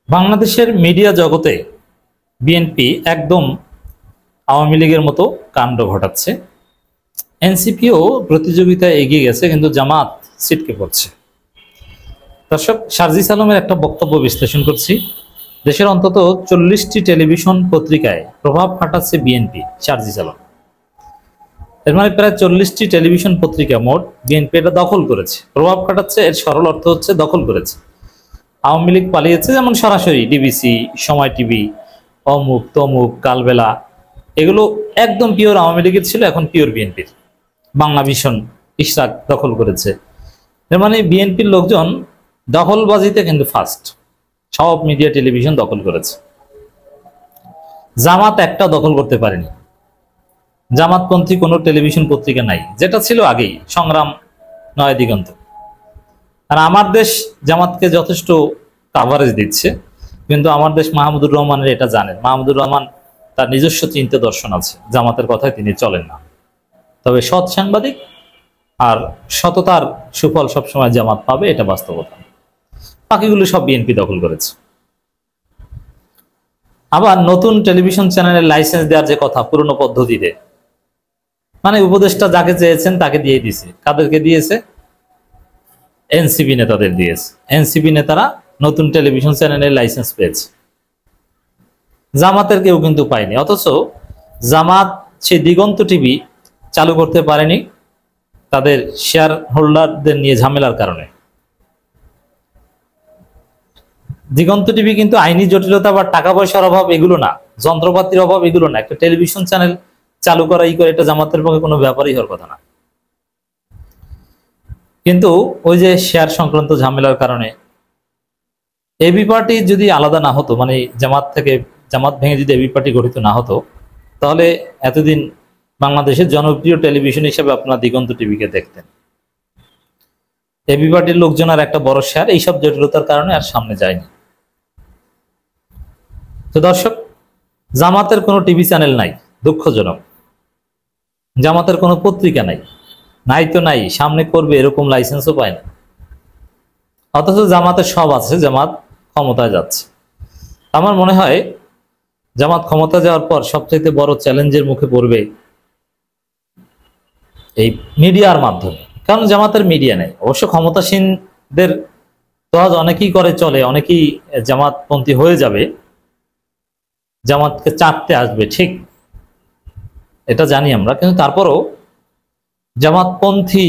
বাংলাদেশের মিডিয়া জগতে বিএনপি একদম আওয়ামী লীগের মতো কাণ্ড ঘটাচ্ছে। এনসিপিও প্রতিযোগিতায় এগিয়ে গেছে, কিন্তু জামাত ছিটকে পড়ছে। দর্শক, সার্জিস আলমের একটা বক্তব্য বিশ্লেষণ করছি। দেশের অন্তত 40টি টেলিভিশন পত্রিকায় প্রভাব খাটাচ্ছে বিএনপি, সার্জিস আলম। এর মানে প্রায় 40টি টেলিভিশন পত্রিকা মোট বিএনপি এটা দখল করেছে। প্রভাব খাটাচ্ছে এর সরল অর্থ হচ্ছে দখল করেছে। আওয়ামী লীগ পালিয়েছে, যেমন সরাসরি ডিবিসি, সময় টিভি, অমুক তমুক, কালবেলা, এগুলো একদম পিওর আওয়ামী লীগের ছিল, এখন পিওর বিএনপির। বাংলা ভিশন, ইশরাক দখল করেছে। এর মানে বিএনপির লোকজন দখলবাজিতে কিন্তু ফার্স্ট, সব মিডিয়া টেলিভিশন দখল করেছে। জামাত একটা দখল করতে পারেনি। জামাতপন্থী কোনো টেলিভিশন পত্রিকা নাই, যেটা ছিল আগেই, সংগ্রাম, নয় দিগন্ত। আর আমার দেশ জামাতকে যথেষ্ট কাভারেজ দিচ্ছে, কিন্তু আমার দেশ মাহমুদুর রহমানের এটা জানেন। মাহমুদুর রহমান তার নিজস্ব চিন্তা দর্শন আছে, জামাতের কথায় তিনি চলেন না। তবে সৎ সাংবাদিক আর সততার সুফল সবসময় জামাত পাবে, এটা বাস্তবতা। বাকিগুলো সব বিএনপি দখল করেছে। আবার নতুন টেলিভিশন চ্যানেলের লাইসেন্স দেওয়ার যে কথা, পুরনো পদ্ধতিতে, মানে উপদেষ্টা যাকে চেয়েছেন তাকে দিয়ে দিয়েছে। কাদেরকে দিয়েছে? এনসিপি নেতাদের দিয়েছে। এনসিপি নেতারা নতুন টেলিভিশন চ্যানেলের লাইসেন্স পেয়েছে, জামাতের কেউ কিন্তু পায়নি। অথচ জামাত সেই দিগন্ত টিভি চালু করতে পারেনি তাদের শেয়ার হোল্ডারদের নিয়ে ঝামেলার কারণে। দিগন্ত টিভি কিন্তু আইনি জটিলতা বা টাকা পয়সার অভাব এগুলো না, যন্ত্রপাতির অভাব এগুলো না। একটা টেলিভিশন চ্যানেল চালু করা করে এটা জামাতের পক্ষে কোনো ব্যাপারই হওয়ার কথা না। কিন্তু ওই যে শেয়ার সংক্রান্ত ঝামেলার কারণে এবি পার্টি যদি আলাদা না হতো, মানে জামাত ভেঙে যদি এবি পার্টি গঠিত না হতো, তাহলে এতদিন বাংলাদেশের জনপ্রিয় টেলিভিশন হিসেবে আপনারা দিগন্ত টিভিকে দেখতেন। এবি পার্টির লোকজন আর একটা বড় শেয়ার, এইসব জটিলতার কারণে আর সামনে যায়নি। তো দর্শক, জামাতের কোনো টিভি চ্যানেল নাই, দুঃখজনক। জামাতের কোনো পত্রিকা নাই, নাই তো নাই, সামনে করবে এরকম লাইসেন্সও পায় না। অথচ জামাতের সব আছে, জামাত ক্ষমতায় যাচ্ছে। আমার মনে হয় জামাত ক্ষমতা যাওয়ার পর সবচেয়ে বড় চ্যালেঞ্জের মুখে পড়বে এই মিডিয়ার মাধ্যমে। কারণ জামাতের মিডিয়া নেই। অবশ্য ক্ষমতাসীনদের তো আজ অনেকেই করে চলে, অনেকেই জামাতপন্থী হয়ে যাবে, জামাতকে চাটতে আসবে, ঠিক, এটা জানি আমরা। কিন্তু তারপরও জামাতপন্থী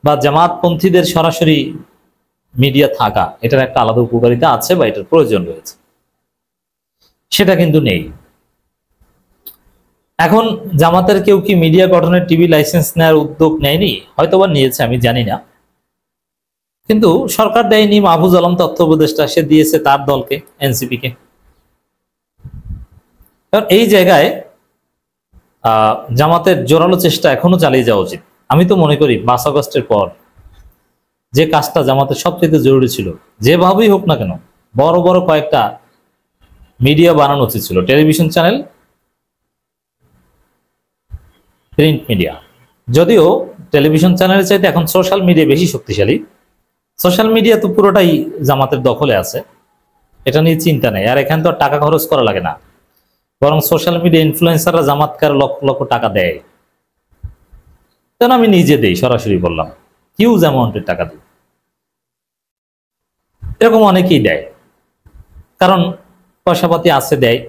বা জামাতপন্থীদের সরাসরি মিডিয়া থাকা, এটার একটা আলাদা উপকারিতা আছে বা এটার প্রয়োজন রয়েছে, সেটা কিন্তু নেই। এখন জামাতের কেউ কি মিডিয়া গঠনের টিভি লাইসেন্স নেওয়ার উদ্যোগ নেয়নি? হয়তোবা নিয়েছে, আমি জানি না। কিন্তু সরকার দেয়নি। মাহফুজ আলম তথ্য উপদেষ্টা, সে দিয়েছে তার দলকে, এনসিপি কে। এই জায়গায় জামাতের জোরালো চেষ্টা এখনো চালিয়ে যাওয়া উচিত। আমি তো মনে করি 5 আগস্টের পর যে কাজটা জামাতের সবচেয়ে জরুরি ছিল, যেভাবেই হোক না কেন, বড় বড় কয়েকটা মিডিয়া বানানো উচিত ছিল। Television channel, print media. যদিও টেলিভিশন চ্যানেলের চাইতে এখন সোশ্যাল মিডিয়া বেশি শক্তিশালী। সোশ্যাল মিডিয়া তো পুরোটাই জামাতের দখলে আছে, এটা নিয়ে চিন্তা নেই। আর এখানে তো টাকা খরচ করা লাগে না, বরং সোশ্যাল মিডিয়া ইনফ্লুয়েন্সাররা জামাতকার লক্ষ লক্ষ টাকা দেয়। কেন আমি নিজে দেই, সরাসরি বললাম, হিউজ অ্যামাউন্টের টাকা দিই। এরকম অনেকেই দেয়, কারণ পয়সাপাতি আছে, দেয়।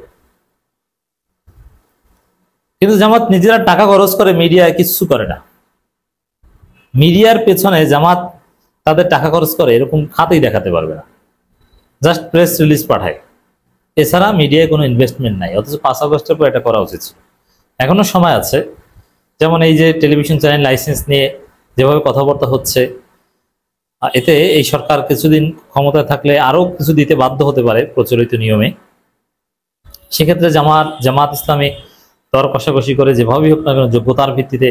কিন্তু জামাত নিজেরা টাকা খরচ করে মিডিয়ায় কিছু করে না। মিডিয়ার পেছনে জামাত তাদের টাকা খরচ করে এরকম খাতেই দেখাতে পারবে না, জাস্ট প্রেস রিলিজ পাঠায়। এছাড়া মিডিয়ায় কোনো ইনভেস্টমেন্ট নাই। অথচ 5 আগস্টের পর এটা করা উচিত। এখনো সময় আছে। যেমন এই যে টেলিভিশন চ্যানেল লাইসেন্স নিয়ে যেভাবে কথাবার্তা হচ্ছে, এতে এই সরকার কিছুদিন ক্ষমতায় থাকলে আরো কিছু দিতে বাধ্য হতে পারে প্রচলিত নিয়মে। সেক্ষেত্রে জামাত ইসলামী দর কষাকষি করে যেভাবেই হোক না কেন যোগ্যতার ভিত্তিতে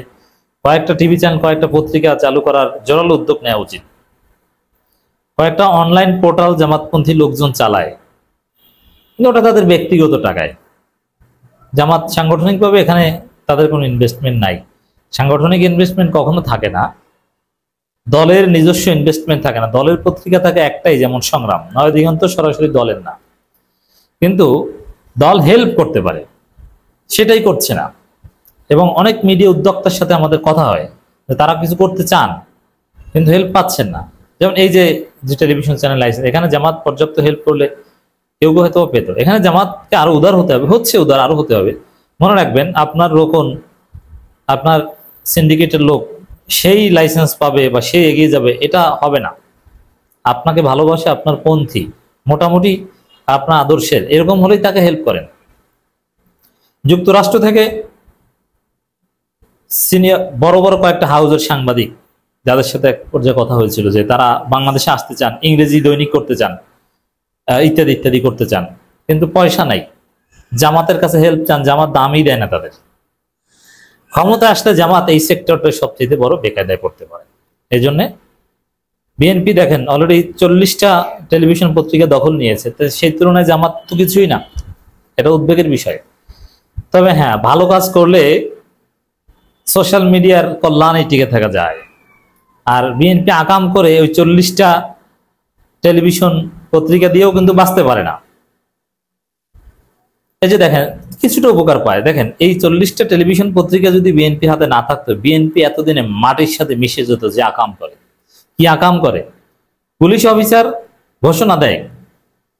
কয়েকটা টিভি চ্যানেল, কয়েকটা পত্রিকা চালু করার জোরালো উদ্যোগ নেওয়া উচিত। কয়েকটা অনলাইন পোর্টাল জামাতপন্থী লোকজন চালায়, কিন্তু ওটা তাদের ব্যক্তিগত টাকায়। জামাত সাংগঠনিকভাবে এখানে তাদের কোনো ইনভেস্টমেন্ট নাই। সাংগঠনিক ইনভেস্টমেন্ট কখনো থাকে না, দলের নিজস্ব ইনভেস্টমেন্ট থাকে না। দলের পত্রিকা থাকে একটাই, যেমন সংগ্রাম, নয় দিগন্ত সরাসরি দলের না। কিন্তু দল হেল্প করতে পারে, সেটাই করছে না। এবং অনেক মিডিয়া উদ্যোক্তার সাথে আমাদের কথা হয় যে তারা কিছু করতে চান কিন্তু হেল্প পাচ্ছেন না। যেমন এই যে টেলিভিশন চ্যানেল লাইসেন্স, এখানে জামাত পর্যাপ্ত হেল্প করলে কেউ হয়তো পেত। এখানে জামাতকে আরো উদার হতে হবে, হচ্ছে উদার, আরো হতে হবে। মনে রাখবেন, আপনার রোকন, আপনার সিন্ডিকেটের লোক সেই লাইসেন্স পাবে বা সে এগিয়ে যাবে, এটা হবে না। আপনাকে ভালোবাসে আপনার পন্থী, মোটামুটি আপনার আদর্শের, এরকম হলেই তাকে হেল্প করেন। যুক্তরাষ্ট্র থেকে সিনিয়র বড় বড় কয়েকটা হাউজের সাংবাদিক যাদের সাথে এক পর্যায়ে কথা হয়েছিল যে তারা বাংলাদেশে আসতে চান, ইংরেজি দৈনিক করতে চান, ইত্যাদি ইত্যাদি করতে চান, কিন্তু পয়সা নাই। জামাতের কাছে হেল্প চান, জামাত দামই দেয় না তাদের। ক্ষমতা আসলে জামাত এই সেক্টরটা সবচেয়ে বড় বেকায়দায় পড়তে পারে। এই জন্যে বিএনপি দেখেন অলরেডি 40টা টেলিভিশন পত্রিকা দখল নিয়েছে, তো সেই তুলনায় জামাত তো কিছুই না। এটা উদ্বেগের বিষয়। তবে হ্যাঁ, ভালো কাজ করলে সোশ্যাল মিডিয়ার কল্যাণে টিকে থাকা যায়। আর বিএনপি আকাম করে ওই 40টা টেলিভিশন পত্রিকা দিয়েও কিন্তু বাঁচতে পারে না। এই যে দেখেন, কিছুটা উপকার পায়। দেখেন, এই 40টা টেলিভিশন পত্রিকা যদি বিএনপি হাতে না থাকতো, বিএনপি এতদিনে মাটির সাথে মিশে যেত। যে আকাম করে, কি আকাম করে! পুলিশ অফিসার ঘোষণা দেয়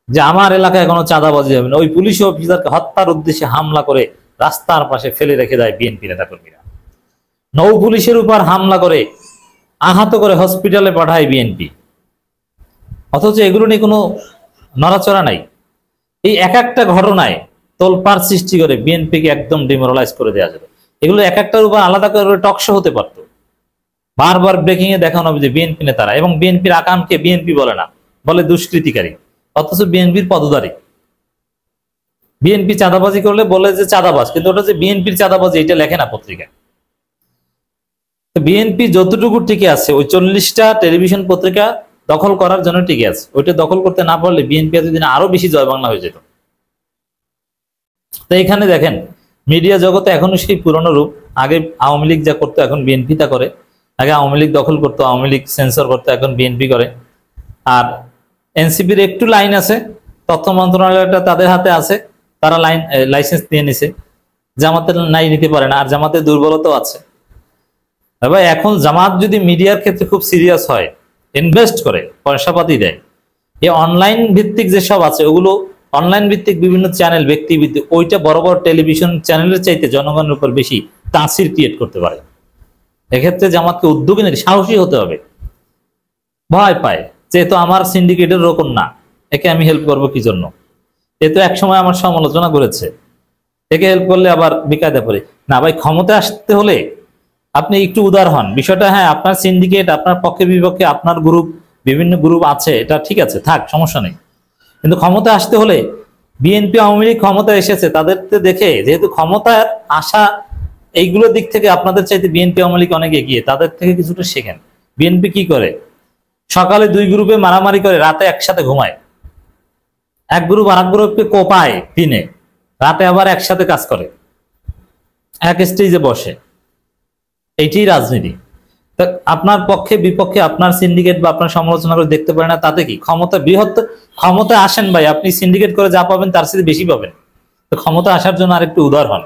যে আমার এলাকায় কোনো চাঁদাবাজি হবে না, ওই পুলিশ অফিসারকে হত্যার উদ্দেশ্যে হামলা করে রাস্তার পাশে ফেলে রেখে দেয় বিএনপি নেতাকর্মীরা। নৌ পুলিশের উপর হামলা করে আহত করে হসপিটালে পাঠায় বিএনপি, অথচ এগুলো নিয়ে কোনো নড়াচড়া নাই। এই এক একটা ঘটনায় তোলপাড় সৃষ্টি করে বিএনপিকে একদম ডিমোরালাইজ করে দেওয়া যাবে। এগুলো এক একটার উপর আলাদা করে টকশো হতে পারত। বারবার ব্রেকিং এ দেখানো হবে যে বিএনপি নেতারা, এবং বিএনপির আকামকে বিএনপি বলে না, বলে দুষ্কৃতিকারী, অথচ বিএনপির পদধারী। বিএনপি চাঁদাবাজি করলে বলে যে চাঁদাবাজ, কিন্তু ওটা যে বিএনপির চাঁদাবাজি এটা লেখে না পত্রিকায়। বিএনপি যতটুকু টিকে আছে ওই 40টা টেলিভিশন পত্রিকা দখল করার জন্য টিকে আছে। ওইটা দখল করতে না পারলে বিএনপি এতদিন আরো বেশি জয় বাংলা হয়ে যেত। তো এখানে দেখেন, মিডিয়া জগতে এখনো সেই পুরনো রূপ। আগে আওয়ামী লীগ যা করতো এখন বিএনপি তা করে। আগে আওয়ামী লীগ দখল করতো, আওয়ামী লীগ সেন্সর করতো, এখন বিএনপি করে। আর এনসিপির একটু লাইন আছে, তথ্য মন্ত্রণালয়টা তাদের হাতে আছে, তারা লাইসেন্স দিয়ে নিছে। জামাতের নাই, নিতে পারে না। আর জামাতের দুর্বলতাও আছে। ভাই, এখন জামাত যদি মিডিয়ার ক্ষেত্রে খুব সিরিয়াস হয়, ইনভেস্ট করে, পয়সাপাতি দেয়, এই অনলাইন ভিত্তিক যেসব আছে ওগুলো, অনলাইন ভিত্তিক বিভিন্ন চ্যানেল, ব্যক্তি ভিত্তিক, ওইটা বড় বড় টেলিভিশন চ্যানেলের চাইতে জনগণের উপর বেশি তাসির ক্রিয়েট করতে পারে। এক্ষেত্রে জামাতকে উদ্যোগী নেই, সাহসী হতে হবে। ভয় পায় যেহেতু আমার সিন্ডিকেটের রকম না, একে আমি হেল্প করবো কি জন্য? এ তো একসময় আমার সমালোচনা করেছে, একে হেল্প করলে আবার বিকায়দা পড়ে না। ভাই, ক্ষমতা আসতে হলে আপনি একটু উদার হন। বিষয়টা হ্যাঁ, আপনার সিন্ডিকেট, আপনার পক্ষে বিপক্ষে আপনার গ্রুপ, বিভিন্ন গ্রুপ আছে, এটা ঠিক আছে, থাক, সমস্যা নেই। কিন্তু ক্ষমতা আসতে হলে বিএনপি আওয়ামী লীগ ক্ষমতা এসেছে, তাদেরকে দেখে, যেহেতু ক্ষমতার আশা, এইগুলোর দিক থেকে আপনাদের চাইতে বিএনপি আওয়ামী লীগ অনেক এগিয়ে, তাদের থেকে কিছুটা শেখেন। বিএনপি কি করে? সকালে দুই গ্রুপে মারামারি করে, রাতে একসাথে ঘুমায়। এক গ্রুপ আর এক গ্রুপকে কোপায় দিনে, রাতে আবার একসাথে কাজ করে, এক স্টেজে বসে। এইটাই রাজনীতি। আপনার পক্ষে বিপক্ষে আপনার সিন্ডিকেট বা আপনার সমালোচনা করে দেখতে পারে না, তাতে কি? ক্ষমতা বৃহত্তর, ক্ষমতা আসেন ভাই, আপনি সিন্ডিকেট করে যা পাবেন তার সাথে বেশি পাবেন। তো ক্ষমতা আসার জন্য আরেকটু উদার হন।